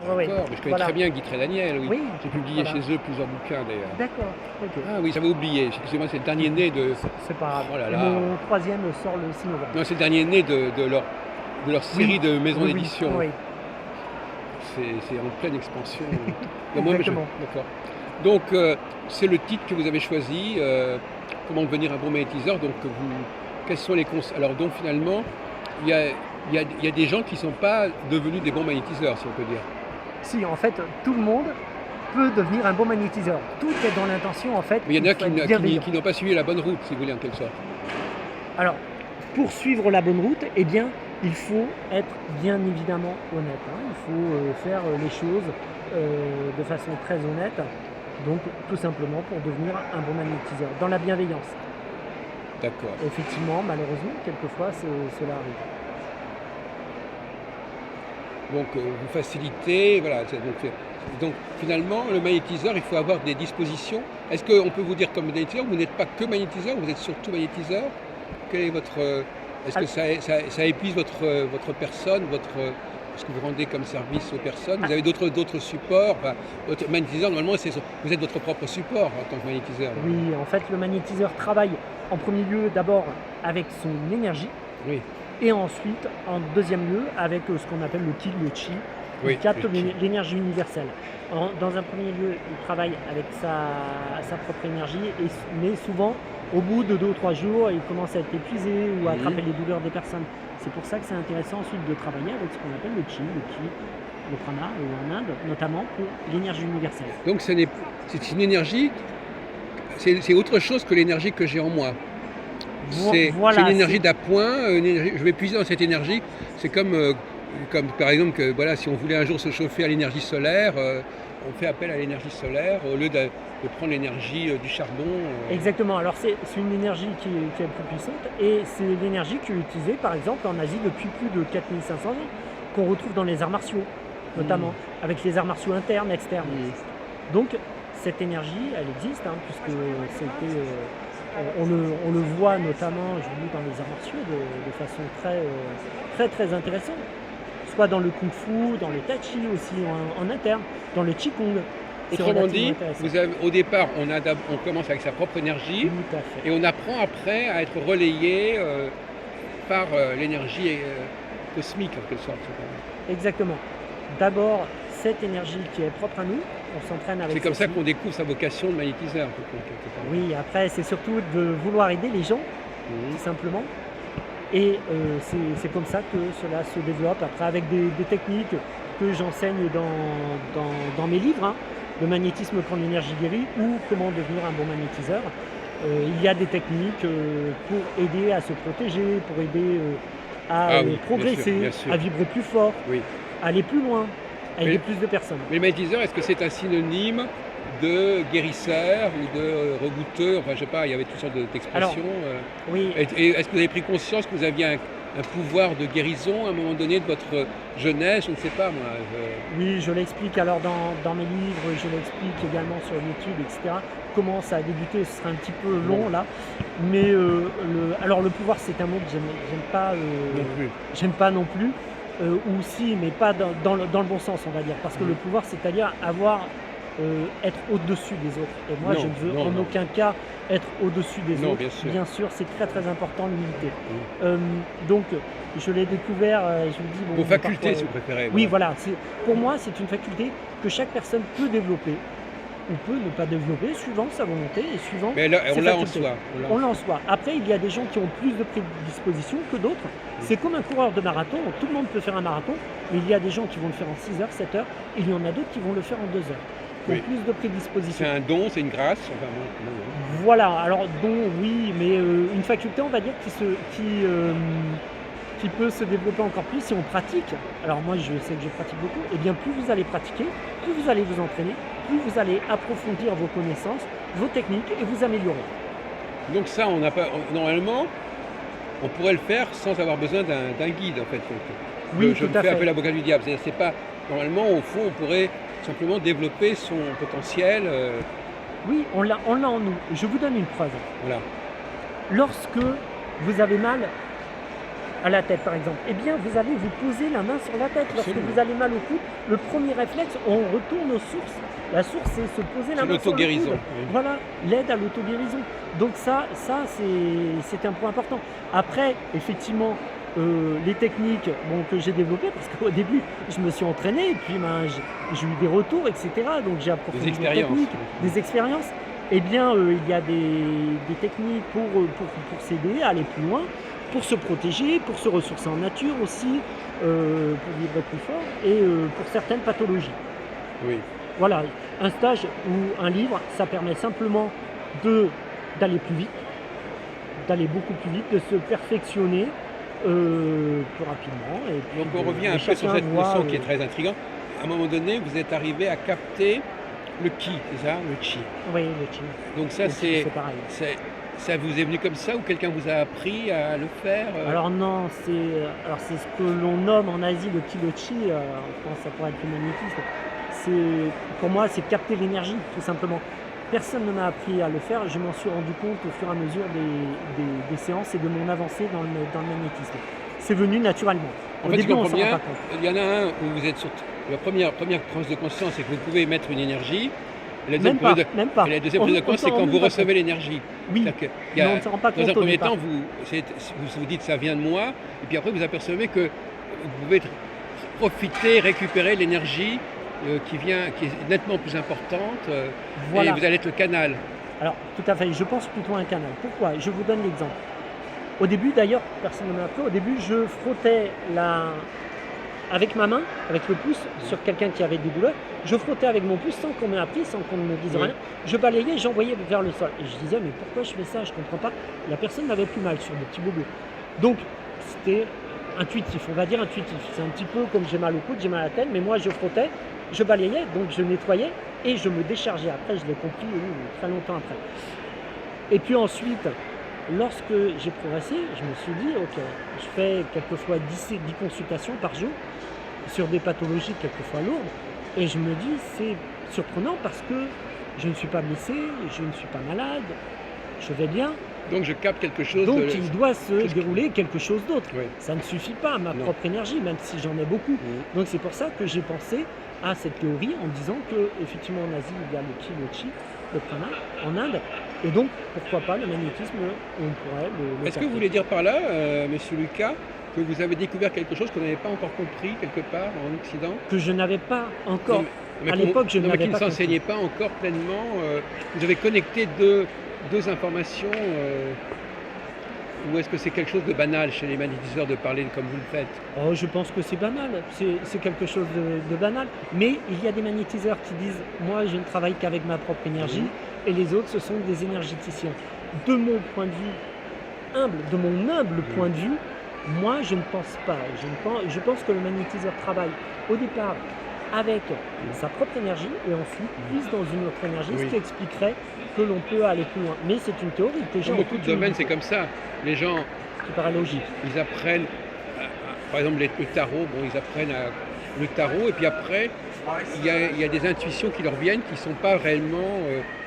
Oui, D'accord, mais je connais voilà. très bien Guy Tré-Daniel, oui. Oui, J'ai publié voilà. chez eux plusieurs bouquins d'ailleurs. D'accord, OK. Ah oui, j'avais oublié. Excusez-moi, c'est le dernier né de. C'est pas grave. Oh là Et là. mon troisième sort le 6 novembre. Non, c'est le dernier né de leur Oui, série de maisons oui, oui, d'édition. oui, C'est en pleine expansion. Non, exactement. d'accord. Donc, c'est le titre que vous avez choisi, comment devenir un bon magnétiseur. Donc, quels sont les conseils? Alors, donc, finalement, il y a, il y a des gens qui ne sont pas devenus des bons magnétiseurs, si on peut dire. Si, en fait, tout le monde peut devenir un bon magnétiseur. Tout est dans l'intention, en fait, Mais il y il en a faut être bienveillant. qui n'ont pas suivi la bonne route, si vous voulez, en quelque sorte. Alors, pour suivre la bonne route, eh bien, il faut être bien évidemment honnête, hein. Il faut faire les choses de façon très honnête. Donc, tout simplement pour devenir un bon magnétiseur, dans la bienveillance. D'accord. Effectivement, malheureusement, quelquefois, cela arrive. Donc, vous facilitez, voilà. Donc, finalement, le magnétiseur, il faut avoir des dispositions. Est-ce qu'on peut vous dire comme magnétiseur, vous n'êtes pas que magnétiseur, vous êtes surtout magnétiseur? Quel est votre, est-ce que Alors, ça épuise votre personne, ce que vous rendez comme service aux personnes? Vous ah, avez d'autres supports? Enfin, votre magnétiseur, normalement, vous êtes votre propre support en tant que magnétiseur. oui, en fait, le magnétiseur travaille en premier lieu d'abord avec son énergie Oui, et ensuite, en deuxième lieu, avec ce qu'on appelle le ki, le chi. Il oui, capte le chi. l'énergie universelle. Dans un premier lieu, il travaille avec sa propre énergie, mais souvent, au bout de 2 ou 3 jours, il commence à être épuisé ou à Mhm. attraper les douleurs des personnes. C'est pour ça que c'est intéressant ensuite de travailler avec ce qu'on appelle le chi, le prana, en Inde, notamment pour l'énergie universelle. Donc, c'est une énergie, c'est autre chose que l'énergie que j'ai en moi. C'est une Voilà, énergie d'appoint, je vais puiser dans cette énergie. C'est comme par exemple que voilà, si on voulait un jour se chauffer à l'énergie solaire, on fait appel à l'énergie solaire au lieu de prendre l'énergie du charbon. exactement. Alors c'est une énergie qui est plus puissante et c'est l'énergie qui est utilisée par exemple en Asie depuis plus de 4500 ans, qu'on retrouve dans les arts martiaux, notamment, avec les arts martiaux internes, externes. Mm. Donc cette énergie, elle existe, hein, puisque c'était, on le voit notamment, je vous dis, dans les arts martiaux de façon très très intéressante. Soit dans le kung fu, dans le tai chi aussi en interne, dans le qigong. C'est Autrement relativement dit, intéressant. au départ, on commence avec sa propre énergie Tout à fait. et on apprend après à être relayé par l'énergie cosmique en quelque sorte. Exactement. D'abord, cette énergie qui est propre à nous, on s'entraîne avec C'est comme ça celle-ci. qu'on découvre sa vocation de magnétiseur. Quelque part. Oui, après, c'est surtout de vouloir aider les gens, Mhm. tout simplement. Et c'est comme ça que cela se développe. Après, avec des techniques que j'enseigne dans mes livres, hein, le magnétisme quand l'énergie guérit ou comment devenir un bon magnétiseur. Il y a des techniques pour aider à se protéger, pour aider à Ah oui, progresser, bien sûr, à vibrer plus fort, oui. à aller plus loin, à aider Mais, plus de personnes. mais le magnétiseur, est-ce que c'est un synonyme de guérisseur ou de rebouteur? Enfin, je sais pas, il y avait toutes sortes Alors, d'expressions. oui, Et est-ce que vous avez pris conscience que vous aviez un pouvoir de guérison à un moment donné de votre jeunesse? Je ne sais pas, moi. oui, je l'explique alors dans mes livres, je l'explique également sur YouTube, etc. Comment ça a débuté, ce serait un petit peu Bon, long là. Mais alors le pouvoir, c'est un mot que non plus. j'aime pas non plus. Ou si, mais pas dans le bon sens, on va dire. Parce que le Mhm. pouvoir, c'est-à-dire être au-dessus des autres. Et moi, je Non, ne veux non, en non. aucun cas être au-dessus des Non, autres. bien sûr. Bien sûr, c'est très très important l'humilité. Mhm. Donc, je l'ai découvert, je vous dis, Vos bon, facultés, parfois, si vous préférez. oui, Voilà. voilà. Pour moi, c'est une faculté que chaque personne peut développer ou peut ne pas développer, suivant sa volonté et suivant Mais là, ses on l'a en facultés. soi. On l'a en soi. Après, il y a des gens qui ont plus de prédisposition que d'autres. C'est comme un coureur de marathon. Tout le monde peut faire un marathon, mais il y a des gens qui vont le faire en 6 heures, 7 heures, et il y en a d'autres qui vont le faire en 2 heures, qui ont Oui. plus de C'est prédisposition. un don, c'est une grâce. Enfin, bon. Voilà, alors don, oui, mais une faculté, on va dire, qui peut se développer encore plus si on pratique. Alors moi, je sais que je pratique beaucoup. Et bien, plus vous allez pratiquer, plus vous allez vous entraîner, plus vous allez approfondir vos connaissances, vos techniques et vous améliorer. Donc ça, on n'a pas. Normalement, on pourrait le faire sans avoir besoin d'un guide, en fait. Oui, Je tout me à fais un fait. peu l'avocat du diable. C'est pas normalement, au fond, on pourrait simplement développer son potentiel. Oui, on l'a en nous. Je vous donne une preuve. Voilà. Lorsque vous avez mal à la tête par exemple, eh bien vous allez vous poser la main sur la tête. Lorsque Absolument. vous avez mal au coude, le premier réflexe, on retourne aux sources. La source, c'est se poser la C'est main sur le l'auto-guérison. coude. Oui. Voilà, l'aide à l'auto-guérison. Donc ça c'est un point important. Après, effectivement, les techniques que j'ai développées, parce qu'au début, je me suis entraîné, et puis j'ai eu des retours, etc. Donc j'ai approfondi Des les expériences. techniques, des expériences. Eh bien, il y a des techniques pour s'aider à aller plus loin, pour se protéger, pour se ressourcer en nature aussi, pour vivre plus fort, et pour certaines pathologies. Oui. Voilà, un stage ou un livre, ça permet simplement d'aller plus vite, d'aller beaucoup plus vite, de se perfectionner plus rapidement. Et puis Donc on revient un peu chacun sur cette voit, notion qui est très intrigante. À un moment donné, vous êtes arrivé à capter le ki, c'est ça, le chi. Oui, le chi. Donc ça, Le chi, c'est pareil. ça vous est venu comme ça ou quelqu'un vous a appris à le faire Alors non, c'est ce que l'on nomme en Asie le chi, en France ça pourrait être le magnétisme. Pour moi, c'est capter l'énergie, tout simplement. Personne ne m'a appris à le faire, je m'en suis rendu compte au fur et à mesure des séances et de mon avancée dans le magnétisme. C'est venu naturellement. En Au fait, début, je on comprends s'en rend bien. pas compte. Il y en a un où vous êtes sur la première tranche de conscience, c'est que vous pouvez mettre une énergie. Et la deuxième Même pas, prise de- même pas. et la deuxième prise de On conscience, s'en c'est rend quand même vous pas recevez compte. l'énergie. Oui, C'est-à-dire qu'il y mais a- on ne s'en rend pas Dans compte un au premier départ. temps, vous dites ça vient de moi, et puis après vous apercevez que vous pouvez profiter, récupérer l'énergie qui est nettement plus importante, et Voilà. vous allez être le canal. Alors, tout à fait, je pense plutôt à un canal. Pourquoi? Je vous donne l'exemple. Au début, d'ailleurs, personne ne m'a appris, au début, je frottais avec ma main, avec le pouce, sur quelqu'un qui avait des douleurs. Je frottais avec mon pouce sans qu'on m'ait appris, sans qu'on ne me dise Oui. rien. Je balayais, j'envoyais vers le sol. Et je disais, mais pourquoi je fais ça? Je ne comprends pas. La personne n'avait plus mal sur des petits bobos. Donc, c'était intuitif, on va dire intuitif. C'est un petit peu comme j'ai mal au coude, j'ai mal à la tête, mais moi, je frottais, je balayais, donc je nettoyais et je me déchargeais. Après, je l'ai compris très longtemps après. Et puis ensuite, lorsque j'ai progressé, je me suis dit, ok, je fais quelquefois 10 consultations par jour sur des pathologies quelquefois lourdes, et je me dis, c'est surprenant parce que je ne suis pas blessé, je ne suis pas malade, je vais bien, Donc je capte quelque chose donc de... il doit se dérouler quelque chose d'autre. Oui. Ça ne suffit pas à ma Non. propre énergie, même si j'en ai beaucoup. Mhm. Donc c'est pour ça que j'ai pensé à cette théorie en disant que effectivement en Asie il y a le chi, le prana, en Inde, et donc pourquoi pas le magnétisme, on pourrait le Est-ce que vous capter. voulez dire par là, monsieur Lucas, que vous avez découvert quelque chose qu'on n'avait pas encore compris quelque part en Occident? Que je n'avais pas encore, Mais à qu'on- l'époque je non, mais n'avais qui ne pas compris. s'enseignait pas encore pleinement. Vous avez connecté deux informations, ou est-ce que c'est quelque chose de banal chez les magnétiseurs de parler comme vous le faites? Oh, je pense que c'est banal, c'est quelque chose de banal, mais il y a des magnétiseurs qui disent moi je ne travaille qu'avec ma propre énergie et les autres ce sont des énergéticiens. De mon point de vue humble, de mon humble point de vue, moi je ne pense pas. Je pense que le magnétiseur travaille au départ avec sa propre énergie et ensuite puise dans une autre énergie, Oui. ce qui expliquerait que l'on peut aller plus loin. Mais c'est une théorie que j'ai Dans en beaucoup de toute domaines, c'est humilité, comme ça. Les gens, qui paraît logique. ils apprennent, par exemple le tarot, ils apprennent le tarot, et puis après, il y a des intuitions qui leur viennent, qui ne sont pas réellement,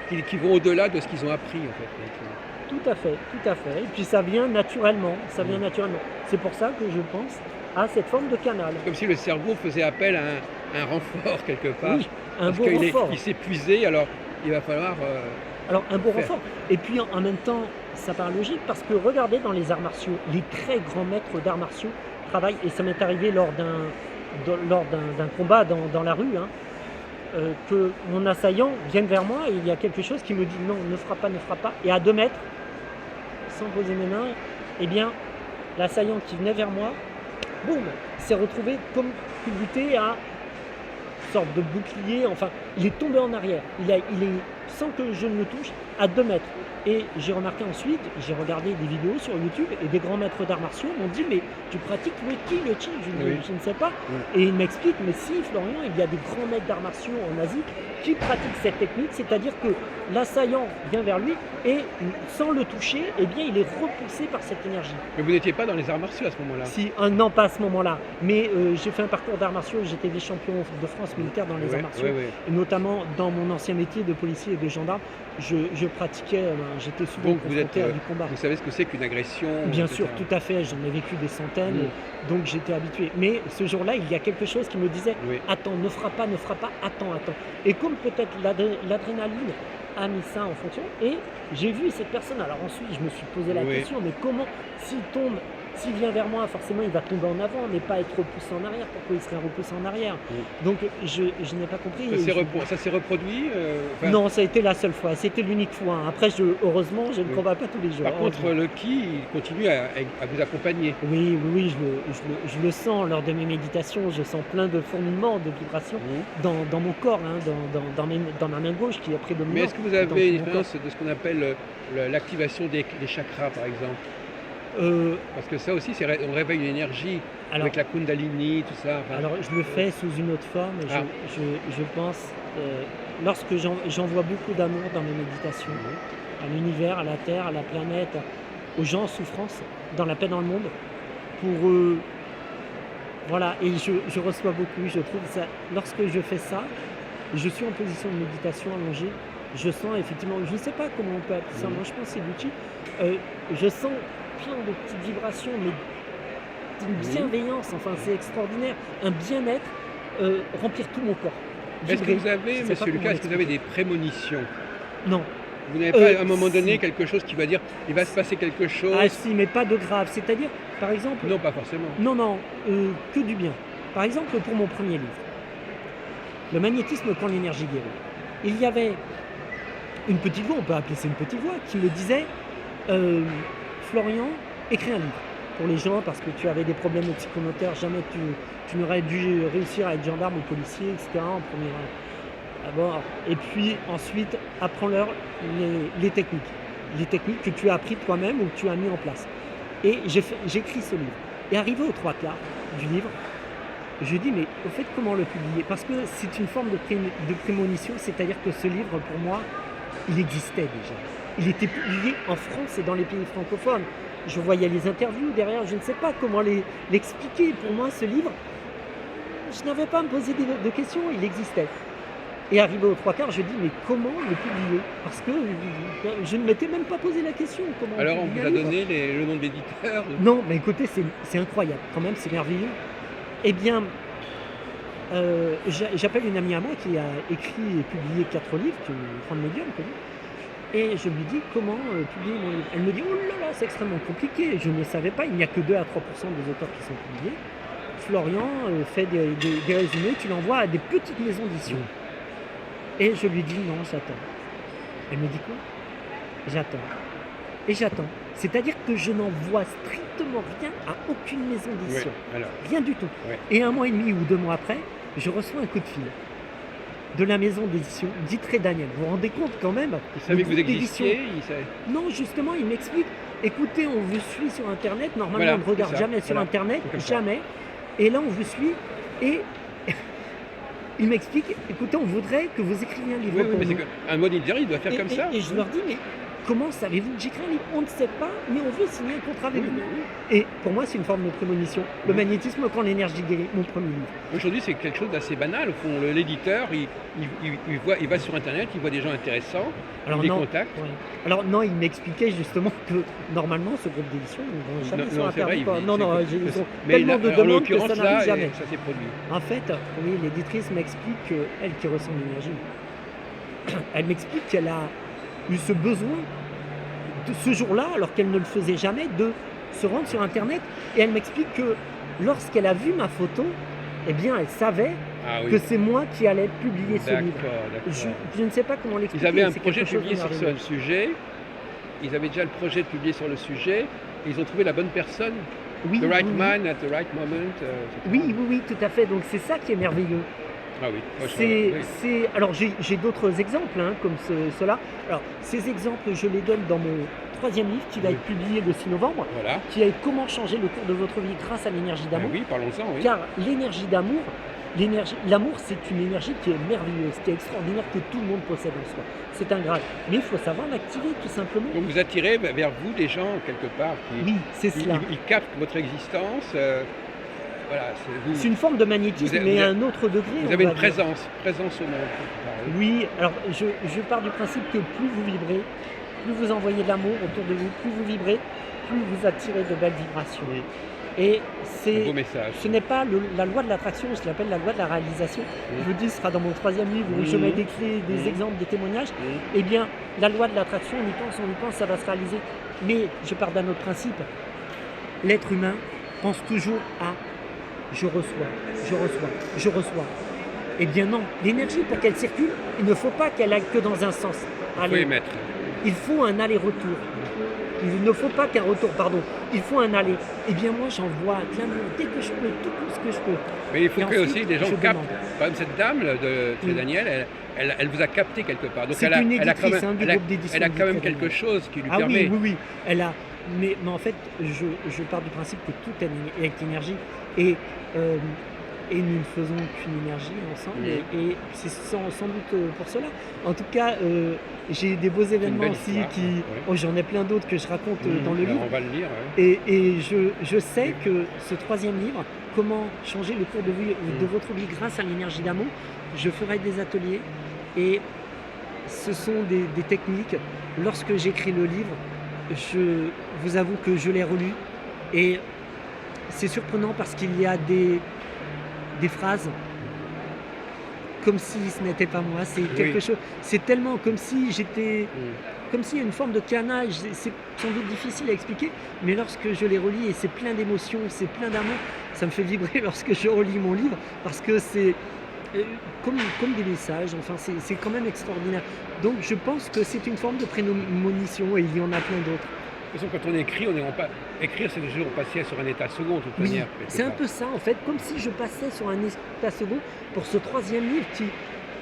qui vont au-delà de ce qu'ils ont appris en fait. Tout à fait, tout à fait. Et puis ça vient naturellement, ça vient naturellement. C'est pour ça que je pense à cette forme de canal. Comme si le cerveau faisait appel à un renfort quelque part. Oui, un Parce beau qu'il renfort. il s'est épuisé, alors il va falloir... Alors un beau faire. renfort. Et puis en même temps, ça paraît logique parce que regardez dans les arts martiaux, les très grands maîtres d'arts martiaux travaillent, et ça m'est arrivé lors d'un combat dans la rue, que mon assaillant vienne vers moi et il y a quelque chose qui me dit non, ne frappe pas. Et à 2 mètres, sans poser mes mains, eh bien l'assaillant qui venait vers moi, boum, s'est retrouvé comme culbuté à une sorte de bouclier, enfin, il est tombé en arrière. Il est, sans que je ne le touche, à 2 mètres. Et j'ai remarqué ensuite, j'ai regardé des vidéos sur YouTube et des grands maîtres d'arts martiaux m'ont dit mais tu pratiques le chi, Oui. je ne sais pas. Oui. Et ils m'expliquent, mais si Florian, il y a des grands maîtres d'arts martiaux en Asie qui pratiquent cette technique, c'est-à-dire que l'assaillant vient vers lui et sans le toucher, eh bien il est repoussé par cette énergie. Mais vous n'étiez pas dans les arts martiaux à ce moment-là. Si, non, pas à ce moment-là, mais j'ai fait un parcours d'arts martiaux, j'étais vice-champion de France militaire dans les arts martiaux. ouais, ouais. Et notamment dans mon ancien métier de policier et de gendarme, je pratiquais, j'étais souvent Donc vous êtes, confronté à du combat. vous savez ce que c'est qu'une agression, Bien etc. sûr, tout à fait, j'en ai vécu des centaines, donc j'étais habitué. Mais ce jour-là, il y a quelque chose qui me disait, Oui. attends, ne frappe pas, attends, attends. Et comme peut-être l'adrénaline a mis ça en fonction, et j'ai vu cette personne, alors ensuite je me suis posé la Oui. question, mais comment, s'il vient vers moi, forcément il va tomber en avant, mais pas être repoussé en arrière, pourquoi il serait repoussé en arrière? Donc je n'ai pas compris. Ça s'est reproduit enfin, Non, ça a été la seule fois, c'était l'unique fois, hein. Après, heureusement, je ne combats pas tous les jours. Par contre, le ki, il continue à vous accompagner. Oui, je le sens lors de mes méditations, je sens plein de fourmillements, de vibrations dans mon corps, hein, dans ma main gauche qui est prédominante. Mais est-ce que vous dans tout avez une mon expérience de ce qu'on appelle l'activation des chakras, par exemple? corps. Parce que ça aussi, on réveille une énergie Alors, avec la Kundalini, tout ça. Enfin, alors, je le fais sous une autre forme, Ah. je pense, lorsque j'envoie beaucoup d'amour dans mes méditations, à l'univers, à la Terre, à la planète, aux gens en souffrance, dans la paix dans le monde, pour eux. Voilà, et je reçois beaucoup, je trouve ça. Lorsque je fais ça, je suis en position de méditation allongée, je sens effectivement, je ne sais pas comment on peut appeler ça, moi je pense que c'est l'outil, je sens plein de petites vibrations, mais d'une bienveillance, enfin c'est extraordinaire, un bien-être remplir tout mon corps. Est-ce que Vibrer. vous avez, Je sais pas monsieur comment Lucas, est-ce que vous avez l'expliquer. des prémonitions? Non. Vous n'avez pas à un moment Si. donné quelque chose qui va dire il va se passer quelque chose? Ah si, mais pas de grave, c'est-à-dire, par exemple, Non, pas forcément. non, que du bien. Par exemple, pour mon premier livre, Le magnétisme quand l'énergie guérit, il y avait une petite voix, on peut appeler ça une petite voix, qui me disait Florian, écris un livre pour les gens parce que tu avais des problèmes psychomoteurs, jamais tu n'aurais dû réussir à être gendarme ou policier, etc. en premier abord. Et puis ensuite, apprends-leur les techniques que tu as apprises toi-même ou que tu as mis en place. Et j'écris ce livre. Et arrivé aux 3/4 du livre, je dis, mais au fait, comment le publier? Parce que c'est une forme de prémonition, c'est-à-dire que ce livre, pour moi, il existait déjà. Il était publié en France et dans les pays francophones. Je voyais les interviews derrière, je ne sais pas comment l'expliquer. Pour moi, ce livre, je n'avais pas à me poser de questions, il existait. Et arrivé aux 3/4, je dis, mais comment le publier? Parce que je ne m'étais même pas posé la question. Comment Alors, on publier vous un a livre? donné le nom de l'éditeur? Non, mais écoutez, c'est incroyable, quand même, c'est merveilleux. Eh bien, j'appelle une amie à moi qui a écrit et publié 4 livres, qui est une grande médium connue, et je lui dis comment publier mon livre. Elle me dit, oh là là, c'est extrêmement compliqué, je ne savais pas, il n'y a que 2 à 3% des auteurs qui sont publiés. Florian fait des résumés, tu l'envoies à des petites maisons d'édition. Et je lui dis, non, j'attends. Elle me dit quoi? J'attends. Et j'attends. C'est-à-dire que je n'envoie strictement rien à aucune maison d'édition. Alors, Rien du tout. Ouais. Et 1 mois et demi ou 2 mois après, je reçois un coup de fil de la maison d'édition, Ditré Daniel. Vous vous rendez compte quand même? il savait que vous le groupe d'édition. existiez, il savait. Non, justement, il m'explique, écoutez, on vous suit sur Internet, normalement Voilà, on ne regarde c'est ça, jamais sur voilà, Internet, c'est comme ça. jamais. Et là, on vous suit et il m'explique, écoutez, on voudrait que vous écriviez un livre Oui, pour mais nous. un mode éditeur, il doit faire comme ça. Et je leur dis, mais comment savez-vous que j'écris un livre? On ne sait pas, mais on veut signer un contrat avec Oui, vous. mais oui. Et pour moi, c'est une forme de prémonition. Le magnétisme quand l'énergie guérit, mon premier livre. Aujourd'hui, c'est quelque chose d'assez banal. Au fond, l'éditeur, il va sur Internet, il voit des gens intéressants, il les non, contacte. ouais. Alors non, il m'expliquait justement que normalement, ce groupe d'édition, ils ne vont jamais sur c'est vrai, Internet. Non, ils ont mais tellement de en demandes que l'occurrence, ça là, n'arrive jamais. ça s'est produit. En fait, oui, l'éditrice m'explique qu'elle qui ressent l'énergie, elle m'explique qu'elle a eu ce besoin de ce jour-là, alors qu'elle ne le faisait jamais, de se rendre sur Internet. Et elle m'explique que lorsqu'elle a vu ma photo, eh bien, elle savait Ah oui. que c'est moi qui allais publier ce livre. D'accord. Je ne sais pas comment l'expliquer. Ils avaient un c'est projet de quelque chose publier sur merveilleux. ce sujet. Ils avaient déjà le projet de publier sur le sujet. Et ils ont trouvé la bonne personne. Oui, The right oui, man at the right moment. oui, tout à fait. Donc c'est ça qui est merveilleux. Ah oui. Oui. Alors j'ai d'autres exemples comme cela. Alors ces exemples, je les donne dans mon 3e livre qui va être publié le 6 novembre, Voilà. qui est Comment changer le cours de votre vie grâce à l'énergie Ah d'amour. oui, parlons-en, oui. Car l'énergie d'amour, l'amour, c'est une énergie qui est merveilleuse, qui est extraordinaire, que tout le monde possède en soi. C'est un grade. Mais il faut savoir l'activer tout simplement. Donc vous attirez vers vous des gens quelque part qui Oui, c'est cela. ils captent votre existence. voilà, C'est une forme de magnétisme, vous mais avez- à un autre degré. vous on avez va une dire. présence au monde. quelque part, oui. Oui, alors je pars du principe que plus vous vibrez, plus vous envoyez de l'amour autour de vous, plus vous vibrez, plus vous attirez de belles vibrations. Oui. Et Un beau message. ce n'est pas la loi de l'attraction, je l'appelle la loi de la réalisation. Oui. Je vous dis, ce sera dans mon 3e livre où je Mhm. mets des Mhm. exemples, des témoignages. Oui. Eh bien, la loi de l'attraction, on y pense, ça va se réaliser. Mais je pars d'un autre principe. L'être humain pense toujours à je reçois, je reçois, je reçois. Eh bien non, l'énergie pour qu'elle circule, il ne faut pas qu'elle aille que dans un sens. Il faut émettre. Il faut un aller-retour. Il ne faut pas qu'un retour, pardon. Il faut un aller. Eh bien moi j'envoie de l'amour dès que je peux, tout ce que je peux. Mais il faut Et que ensuite, aussi les gens je captent. demande. Par exemple, cette dame là, de Oui. Daniel, elle vous a capté quelque part. Donc C'est elle a, une elle a quand éditrice, même, du elle a- groupe d'édition elle a quand même Éditrice quelque Daniel. chose qui lui Ah permet. oui, elle a. Mais en fait, je pars du principe que tout est énergie et, euh, et nous ne faisons qu'une énergie ensemble et c'est sans doute pour cela. En tout cas, j'ai des beaux événements belle aussi histoire, qui. ouais. Oh, j'en ai plein d'autres que je raconte dans le Alors, livre. on va le lire. Ouais. Et je sais que ce 3e livre, comment changer le cours de votre vie grâce à l'énergie d'amour, je ferai des ateliers et ce sont des techniques. Lorsque j'écris le livre, je vous avoue que je l'ai relu et c'est surprenant parce qu'il y a des phrases comme si ce n'était pas moi. C'est quelque chose. C'est tellement comme si j'étais. Comme s'il y a une forme de canage, c'est sans doute difficile à expliquer, mais lorsque je les relis, et c'est plein d'émotions, c'est plein d'amour, ça me fait vibrer lorsque je relis mon livre, parce que c'est comme des messages, enfin c'est quand même extraordinaire. Donc je pense que c'est une forme de prémonition, et il y en a plein d'autres. De toute façon, quand on écrit, écrire, c'est toujours passer sur un état second, de toute Oui, manière. c'est un peu ça en fait, comme si je passais sur un état second pour ce 3e livre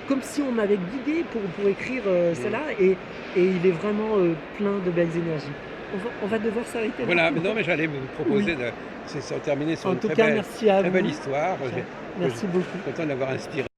comme si on m'avait guidé pour écrire cela et il est vraiment plein de belles énergies. On va devoir s'arrêter là. Voilà, mais non, mais j'allais vous proposer de terminer sur En une tout très cas, belle, merci à très vous. belle histoire. Merci beaucoup. Content d'avoir inspiré.